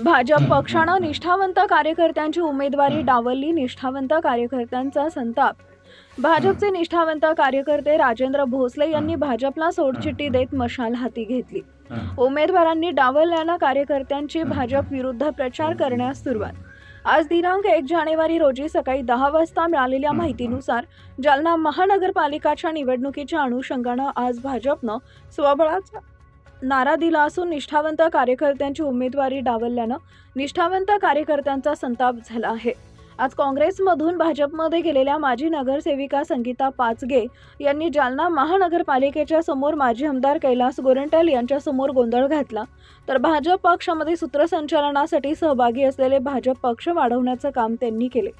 भाजप पक्षानं निष्ठावंत कार्यकर्त्यांची उमेदवारी डावलली. निष्ठावंत कार्यकर्त्यांचा संताप. भाजपचे निष्ठावंत कार्यकर्ते राजेंद्र भोसले यांनी भाजपला सोडचिठ्ठी देत मशाल हाती घेतली. उमेदवारांनी डावलल्यानं कार्यकर्त्यांची भाजप विरुद्ध प्रचार करण्यास सुरुवात. आज दिनांक 1 जानेवारी रोजी सकाळी 10 वाजता मिळालेल्या माहितीनुसार जालना महानगरपालिकाच्या निवडणुकीच्या अनुषंगानं आज भाजपनं स्वबळाचा नारा दिला असून निष्ठावंत कार्यकर्त्यांची उमेदवारी डावलल्यानं निष्ठावंत कार्यकर्त्यांचा संताप झाला आहे. आज काँग्रेसमधून भाजपमध्ये गेलेल्या माजी नगरसेविका संगीता पाचगे यांनी जालना महानगरपालिकेच्या समोर माजी आमदार कैलास गोरंट्याल यांच्या समोर गोंधळ घातला. तर भाजप पक्षामध्ये सूत्रसंचालनासाठी सहभागी असलेले भाजप पक्ष वाढवण्याचं काम त्यांनी केले.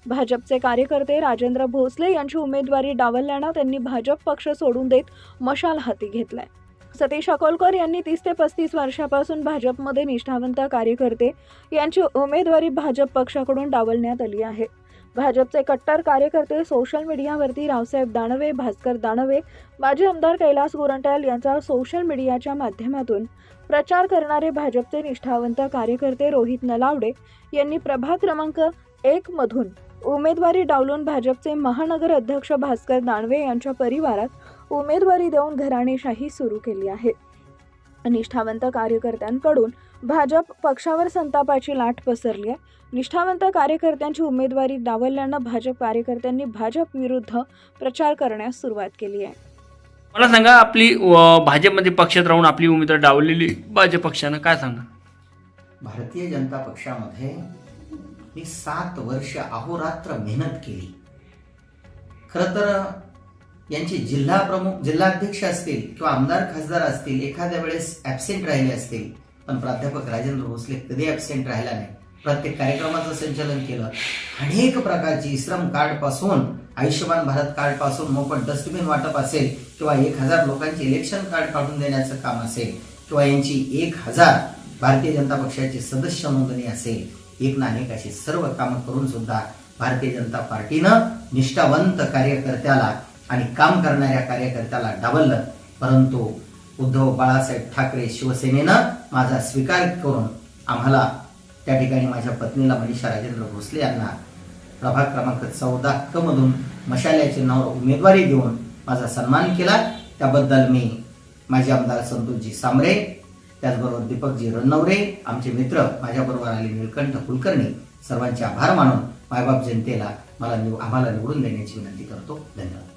भाजपचे कार्यकर्ते राजेंद्र भोसले यांची उमेदवारी डावलल्यानं त्यांनी भाजप पक्ष सोडून देत मशाल हाती घेतलाय. सतीश अकोलकर यांनी 30 ते 35 वर्षापासून भाजपमध्ये निष्ठावंत कार्यकर्ते यांची उमेदवारी भाजप पक्षाकडून डावलण्यात आली आहे. भाजपचे कट्टर कार्यकर्ते सोशल मीडियावरती रावसाहेब दानवे, भास्कर दानवे, माजी आमदार कैलास गोरंट्याल यांचा सोशल मीडियाच्या माध्यमातून प्रचार करणारे भाजपचे निष्ठावंत कार्यकर्ते रोहित नलावडे यांनी प्रभाग क्रमांक 1 मधून उमेदवारी डावलून भाजपचे महानगर अध्यक्ष भास्कर दानवे यांच्या परिवारात उमेदवारी देऊन घराणेशाही सुरू केली आहे. निष्ठावंत कार्यकर्त्यांकडून भाजप पक्षावर संतापाची लाट पसरली आहे. निष्ठावंत कार्यकर्त्यांची उमेदवारी डावलल्यानं भाजप कार्यकर्त्यांनी भाजप विरुद्ध प्रचार करण्यास सुरुवात केली आहे. मला सांगा, आपली भाजपमध्ये पक्षात राहून आपली उमेदवार डावलेली भाजप पक्षानं काय सांगा? भारतीय जनता पक्षामध्ये मी 7 वर्ष अहोरात्र मेहनत केली. खरं तर यांचे जिल्हा प्रमुख, जिल्हाध्यक्ष असतील किंवा आमदार खासदार असतील, एखाद्या वेळेस ॲब्सेंट राहिले असतील, पण प्राध्यापक राजेंद्र भोसले कधी ॲब्सेंट राहिला नाही. प्रत्येक कार्यक्रमाचं संचालन केलं. अनेक प्रकारची श्रम कार्ड पासून आयुष्यमान भारत कार्ड पासून मोफत डस्टबिन वाटप असेल किंवा 1000 लोकांचे इलेक्शन कार्ड काढून देण्याचं काम असेल किंवा यांची 1000 भारतीय जनता पक्षाची सदस्य नोंदणी असेल, एक ना अनेक अशी सर्व कामं करून सुद्धा भारतीय जनता पार्टीनं निष्ठावंत कार्यकर्त्याला आणि काम करणाऱ्या कार्यकर्त्याला डावललं. परंतु उद्धव बाळासाहेब ठाकरे शिवसेनेनं माझा स्वीकार करून आम्हाला त्या ठिकाणी माझ्या पत्नीला मनीषा राजेंद्र भोसले यांना प्रभाग क्रमांक 14 मधून मशाल्या चिन्हावर उमेदवारी देऊन माझा सन्मान केला. त्याबद्दल मी माझे आमदार संतोषजी सांबरे, त्याचबरोबर दीपकजी रनवरे, आमचे मित्र, माझ्याबरोबर आले नीलकंठ कुलकर्णी, सर्वांचे आभार मानून मायबाप जनतेला आम्हाला निवडून देण्याची विनंती करतो. धन्यवाद.